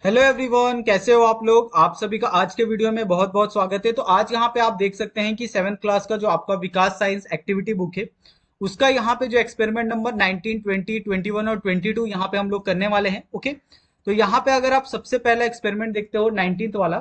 Hello everyone, कैसे हो आप लोग। आप सभी का आज के वीडियो में बहुत बहुत स्वागत है। तो आज यहाँ पे आप देख सकते हैं कि सेवेंथ क्लास का जो आपका विकास साइंस एक्टिविटी बुक है उसका यहाँ पे जो एक्सपेरिमेंट नंबर 19, 20, 21 और 22 यहाँ पे हम लोग करने वाले हैं। ओके, तो यहाँ पे अगर आप सबसे पहला एक्सपेरिमेंट देखते हो 19th वाला,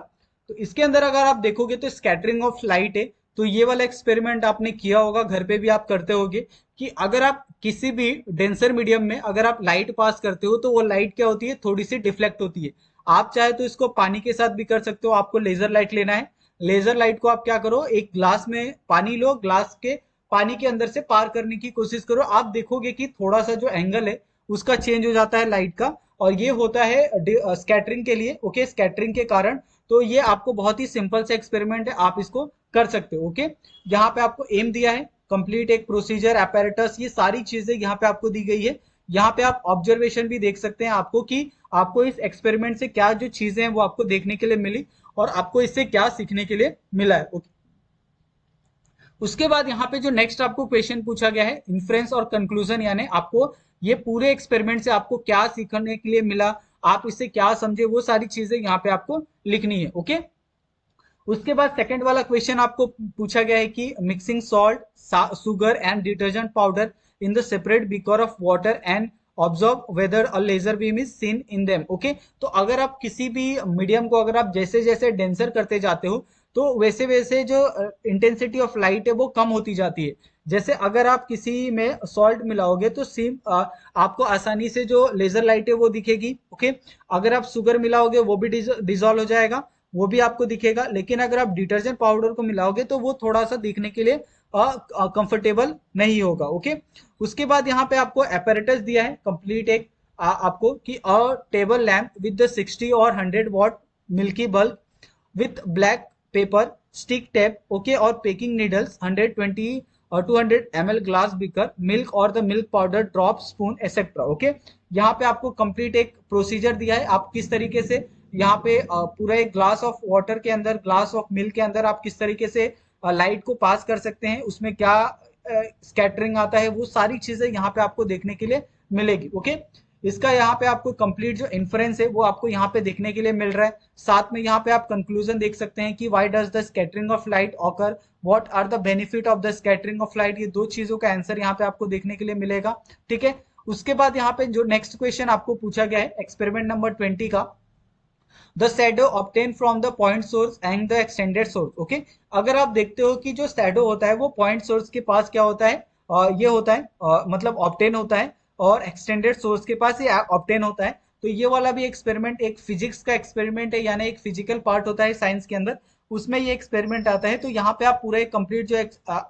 तो इसके अंदर अगर आप देखोगे तो स्कैटरिंग ऑफ लाइट है। तो ये वाला एक्सपेरिमेंट आपने किया होगा, घर पे भी आप करते होगे कि अगर आप किसी भी डेंसर मीडियम में अगर आप लाइट पास करते हो तो वो लाइट क्या होती है, थोड़ी सी डिफ्लेक्ट होती है। आप चाहे तो इसको पानी के साथ भी कर सकते हो। आपको लेजर लाइट लेना है। लेजर लाइट को आप क्या करो, एक ग्लास में पानी लो, ग्लास के पानी के अंदर से पार करने की कोशिश करो। आप देखोगे कि थोड़ा सा जो एंगल है उसका चेंज हो जाता है लाइट का, और ये होता है स्कैटरिंग के लिए। ओके, स्कैटरिंग के कारण। तो ये आपको बहुत ही सिंपल सा एक्सपेरिमेंट है, आप इसको कर सकते हो। ओके, यहाँ पे आपको एम दिया है, कंप्लीट एक प्रोसीजर apparatus, ये सारी चीजें यहाँ पे आपको दी गई है। यहाँ पे आप ऑब्जर्वेशन भी देख सकते हैं आपको कि आपको इस एक्सपेरिमेंट से क्या जो चीजें हैं वो आपको देखने के लिए मिली और आपको इससे क्या सीखने के लिए मिला है। ओके, उसके बाद यहाँ पे जो नेक्स्ट आपको क्वेश्चन पूछा गया है इन्फ्रेंस और कंक्लूजन, यानी आपको ये पूरे एक्सपेरिमेंट से आपको क्या सीखने के लिए मिला, आप इससे क्या समझे, वो सारी चीजें यहाँ पे आपको लिखनी है। ओके, उसके बाद सेकंड वाला क्वेश्चन आपको पूछा गया है कि mixing salt, sugar and detergent powder in the separate beaker of water and observe whether a laser beam is seen in them. Okay, तो अगर आप किसी भी मीडियम को अगर आप जैसे जैसे डेंसर करते जाते हो तो वैसे वैसे जो इंटेंसिटी ऑफ लाइट है वो कम होती जाती है। जैसे अगर आप किसी में सॉल्ट मिलाओगे तो सेम आपको आसानी से जो लेजर लाइट है वो दिखेगी। ओके, अगर आप शुगर मिलाओगे वो भी डिजोल्व हो जाएगा, वो भी आपको दिखेगा। लेकिन अगर आप डिटर्जेंट पाउडर को मिलाओगे तो वो थोड़ा सा दिखने के लिए कंफर्टेबल नहीं होगा। ओके, उसके बाद यहाँ पे आपको apparatus दिया है कंप्लीट एक आपको कि अ टेबल लैम्प विद द 60 और 100 what milky bulb with black pepper stick tape. Okay, और पेकिंग नीडल्स 120 और 200 ml ग्लास बीकर मिल्क और the milk powder drop spoon etcetera. Okay, यहाँ पे आपको कंप्लीट एक प्रोसीजर दिया है, आप किस तरीके से यहाँ पे पूरा एक ग्लास ऑफ वाटर के अंदर, ग्लास ऑफ मिल्क के अंदर आप किस तरीके से लाइट को पास कर सकते हैं, उसमें क्या स्कैटरिंग आता है, वो सारी चीजें यहाँ पे आपको देखने के लिए मिलेगी। ओके, इसका यहाँ पे आपको कंप्लीट जो इन्फ्रेंस है वो आपको यहाँ पे देखने के लिए मिल रहा है। साथ में यहाँ पे आप कंक्लूजन देख सकते हैं कि why does the scattering of light occur, what are the benefit of the scattering of light, ये दो चीजों का आंसर यहाँ पे आपको देखने के लिए मिलेगा। ठीक है, उसके बाद यहाँ पे जो नेक्स्ट क्वेश्चन आपको पूछा गया है एक्सपेरिमेंट नंबर 20 का, the shadow obtain from the point source and the extended source. Okay, अगर आप देखते हो कि जो शैडो होता है वो पॉइंट सोर्स के पास क्या होता है, ये होता है मतलब ऑब्टेन होता है, और एक्सटेंडेड सोर्स के पास ये ऑब्टेन होता है। तो ये वाला भी एक्सपेरिमेंट एक फिजिक्स का एक्सपेरिमेंट है, यानी एक फिजिकल पार्ट होता है साइंस के अंदर, उसमें ये एक्सपेरिमेंट आता है। तो यहाँ पे आप पूरा एक कंप्लीट जो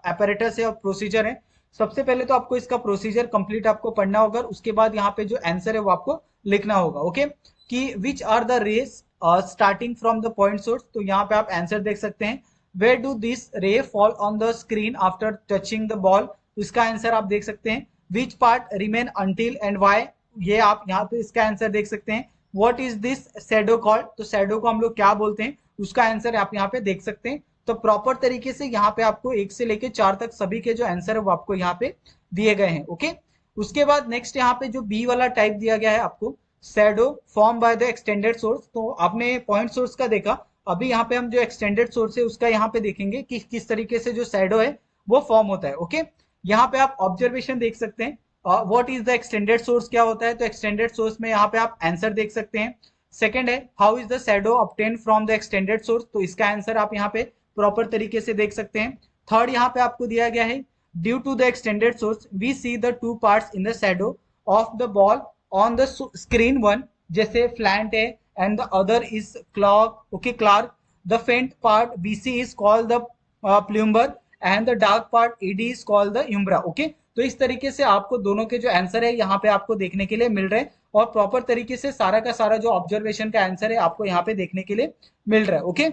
apparatus है और प्रोसीजर है, सबसे पहले तो आपको इसका प्रोसीजर कंप्लीट आपको पढ़ना होगा, उसके बाद यहाँ पे जो आंसर है वो आपको लिखना होगा। ओके, कि which are the rays starting from the point source, तो यहाँ पे आप आंसर देख सकते हैं। Where do this ray fall on the screen after touching the ball, इसका आंसर आप देख सकते हैं। Which part remain until and why, ये आप यहाँ पे इसका आंसर देख सकते हैं। What is this shadow called, तो शैडो को हम लोग क्या बोलते हैं, उसका आंसर आप यहाँ पे देख सकते हैं। तो प्रॉपर तरीके से यहाँ पे आपको 1 से लेके 4 तक सभी के जो आंसर है वो आपको यहाँ पे दिए गए हैं। ओके, उसके बाद नेक्स्ट यहाँ पे जो बी वाला टाइप दिया गया है आपको, shadow form by the extended source, तो आपने पॉइंट सोर्स का देखा, अभी यहाँ पे हम जो एक्सटेंडेड सोर्स है उसका यहाँ पे देखेंगे कि किस तरीके से जो शैडो है वो फॉर्म होता है। ओके, यहाँ पे आप ऑब्जर्वेशन देख सकते हैं। What is the extended source क्या होता है, तो एक्सटेंडेड सोर्स में यहाँ पे आप आंसर देख सकते हैं। सेकंड है how is the shadow obtain from the extended source, तो इसका आंसर आप यहाँ पे प्रॉपर तरीके से देख सकते हैं। थर्ड यहाँ पे आपको दिया गया है due to the extended source we see the two parts in the shadow of the ball on the screen one, जैसे फ्लैंट है and the other is clock. Okay, clear, the faint part BC is called the penumbra and the dark part ED is called the umbra. Okay, तो इस तरीके से आपको दोनों के जो आंसर है यहाँ पे आपको देखने के लिए मिल रहे हैं, और प्रॉपर तरीके से सारा का सारा जो ऑब्जर्वेशन का आंसर है आपको यहाँ पे देखने के लिए मिल रहा है। ओके,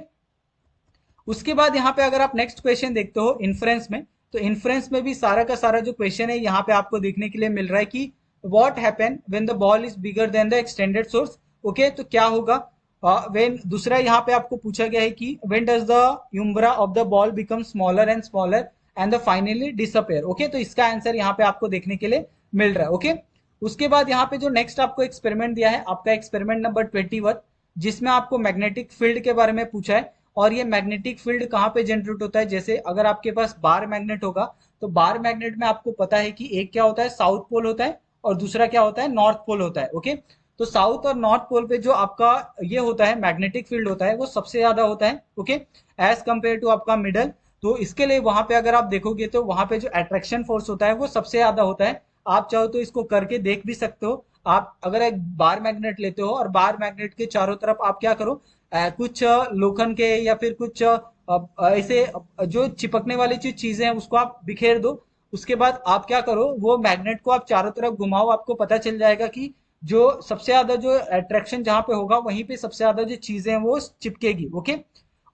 उसके बाद यहाँ पे अगर आप नेक्स्ट क्वेश्चन देखते हो इन्फ्रेंस में, तो इन्फ्रेंस में भी सारा का सारा जो क्वेश्चन है यहाँ पे आपको देखने के लिए मिल रहा है कि what happen when the ball is bigger than the extended source. Okay, तो क्या होगा व्हेन, दूसरा यहाँ पे आपको पूछा गया है कि when does the umbra of the ball become smaller and smaller and the finally disappear. Okay, तो इसका आंसर यहाँ पे आपको देखने के लिए मिल रहा है। ओके, उसके बाद यहाँ पे जो नेक्स्ट आपको एक्सपेरिमेंट दिया है आपका एक्सपेरिमेंट नंबर 21, जिसमें आपको मैग्नेटिक फील्ड के बारे में पूछा है। और ये मैग्नेटिक फील्ड कहाँ पे जनरेट होता है, जैसे अगर आपके पास बार मैग्नेट होगा तो बार मैग्नेट में आपको पता है कि एक क्या होता है, साउथ पोल होता है, और दूसरा क्या होता है, नॉर्थ पोल होता है। ओके, तो साउथ और नॉर्थ पोल पे जो आपका ये होता है मैग्नेटिक फील्ड होता है वो सबसे ज्यादा होता है। ओके, एज कंपेयर टू आपका मिडल। तो इसके लिए वहां पे अगर आप देखोगे तो वहां पे जो अट्रैक्शन फोर्स होता है वो सबसे ज्यादा होता है। आप चाहो तो इसको करके देख भी सकते हो। आप अगर एक बार मैग्नेट लेते हो और बार मैग्नेट के चारों तरफ आप क्या करो, कुछ लोखंड के या फिर कुछ ऐसे जो चिपकने वाली जो चीजें हैं उसको आप बिखेर दो। उसके बाद आप क्या करो, वो मैग्नेट को आप चारों तरफ घुमाओ, आपको पता चल जाएगा कि जो सबसे ज्यादा जो अट्रैक्शन जहां पे होगा वहीं पे सबसे ज्यादा जो चीजें हैं वो चिपकेगी। ओके,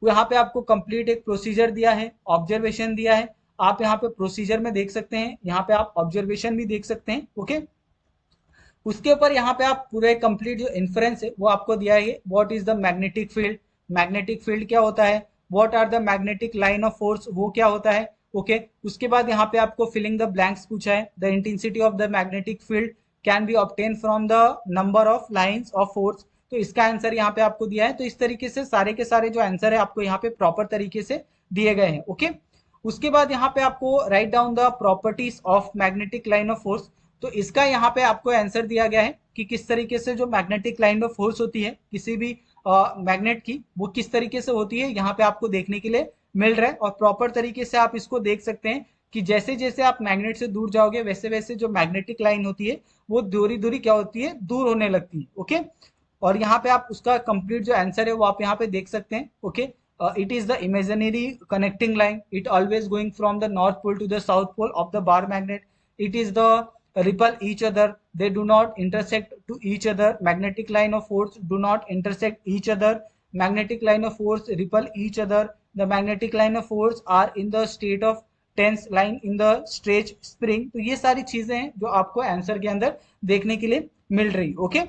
यहाँ पे आपको कंप्लीट एक प्रोसीजर दिया है, ऑब्जर्वेशन दिया है। आप यहाँ पे प्रोसीजर में देख सकते हैं, यहाँ पे आप ऑब्जर्वेशन भी देख सकते हैं। ओके, उसके ऊपर यहाँ पे आप पूरे कंप्लीट जो इन्फ्रेंस है वो आपको दिया है। What is the magnetic field, magnetic field क्या होता है, what are the magnetic line of force, वो क्या होता है। ओके, उसके बाद यहाँ पे आपको फिलिंग द ब्लैंक्स पूछा है। The intensity of the magnetic field can be obtain from the number of lines of force. तो इसका आंसर यहाँ पे आपको दिया है। तो इस तरीके से सारे के सारे जो आंसर है आपको यहाँ पे प्रॉपर तरीके से दिए गए हैं। ओके, उसके बाद यहाँ पे आपको write down the properties of magnetic line of force. तो इसका यहाँ पे आपको आंसर दिया गया है कि किस तरीके से जो मैग्नेटिक लाइन ऑफ फोर्स होती है किसी भी मैग्नेट की, वो किस तरीके से होती है, यहाँ पे आपको देखने के लिए मिल रहा है। और प्रॉपर तरीके से आप इसको देख सकते हैं कि जैसे जैसे आप मैग्नेट से दूर जाओगे वैसे वैसे जो मैग्नेटिक लाइन होती है वो दूरी दूरी क्या होती है, दूर होने लगती है। ओके, और यहाँ पे आप उसका कंप्लीट जो आंसर है वो आप यहाँ पे देख सकते हैं। Okay, it is the imaginary connecting line, it always going from the north pole to the south pole of the bar magnet. It is the repel each other, they do not intersect to each other. Magnetic line of force do not intersect each other, magnetic line of force repel each other. The magnetic line of force are in the state of tense line in the stretch spring. तो ये सारी चीजें हैं जो आपको answer के अंदर देखने के लिए मिल रही। ओके,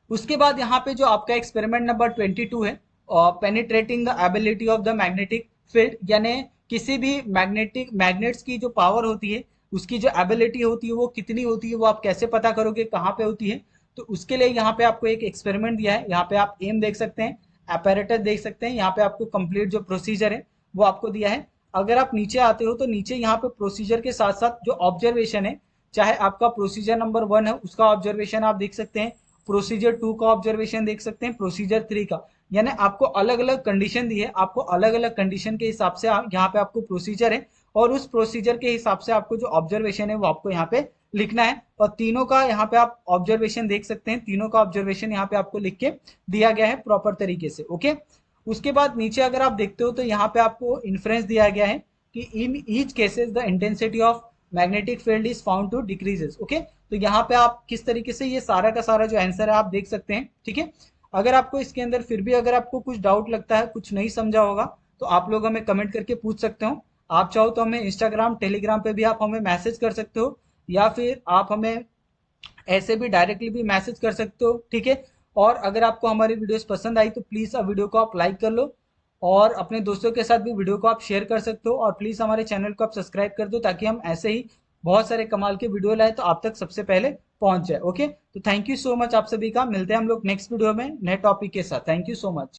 उसके बाद यहाँ पे जो आपका एक्सपेरिमेंट नंबर 22 है, penetrating the ability of the magnetic field, यानी किसी भी मैग्नेट्स की जो पावर होती है उसकी जो एबिलिटी होती है वो कितनी होती है, वो आप कैसे पता करोगे, कहाँ पे होती है। तो उसके लिए यहाँ पे आपको एक एक्सपेरिमेंट दिया है। यहाँ पे आप एम देख सकते हैं, अपैरेटस देख सकते हैं, यहाँ पे आपको कंप्लीट जो प्रोसीजर है वो आपको दिया है। अगर आप नीचे आते हो तो नीचे यहाँ पे प्रोसीजर के साथ साथ जो ऑब्जर्वेशन है, चाहे आपका प्रोसीजर नंबर 1 है उसका ऑब्जर्वेशन आप देख सकते हैं, प्रोसीजर 2 का ऑब्जर्वेशन देख सकते हैं, प्रोसीजर 3 का। यानी आपको अलग अलग कंडीशन दी है, आपको अलग अलग कंडीशन के हिसाब से यहाँ पे आपको प्रोसीजर है और उस प्रोसीजर के हिसाब से आपको जो ऑब्जर्वेशन है वो आपको यहाँ पे लिखना है। और तीनों का यहाँ पे आप ऑब्जर्वेशन देख सकते हैं, तीनों का ऑब्जर्वेशन यहाँ पे आपको लिख के दिया गया है प्रॉपर तरीके से। ओके, उसके बाद नीचे अगर आप देखते हो तो यहाँ पे आपको इन्फ्रेंस दिया गया है कि in each cases the intensity of magnetic field is found to decreases. Okay, तो यहाँ पे आप किस तरीके से ये सारा का सारा जो आंसर है आप देख सकते हैं। ठीक है, अगर आपको इसके अंदर फिर भी अगर आपको कुछ डाउट लगता है, कुछ नहीं समझा होगा, तो आप लोग हमें कमेंट करके पूछ सकते हो। आप चाहो तो हमें इंस्टाग्राम टेलीग्राम पे भी आप हमें मैसेज कर सकते हो, या फिर आप हमें ऐसे भी डायरेक्टली भी मैसेज कर सकते हो। ठीक है, और अगर आपको हमारी वीडियोस पसंद आई तो प्लीज़ वीडियो को आप लाइक कर लो और अपने दोस्तों के साथ भी वीडियो को आप शेयर कर सकते हो। और प्लीज़ हमारे चैनल को आप सब्सक्राइब कर दो ताकि हम ऐसे ही बहुत सारे कमाल के वीडियो लाए तो आप तक सबसे पहले पहुंच जाए। ओके, तो थैंक यू सो मच आप सभी का। मिलते हैं हम लोग नेक्स्ट वीडियो में नए टॉपिक के साथ। Thank you so much.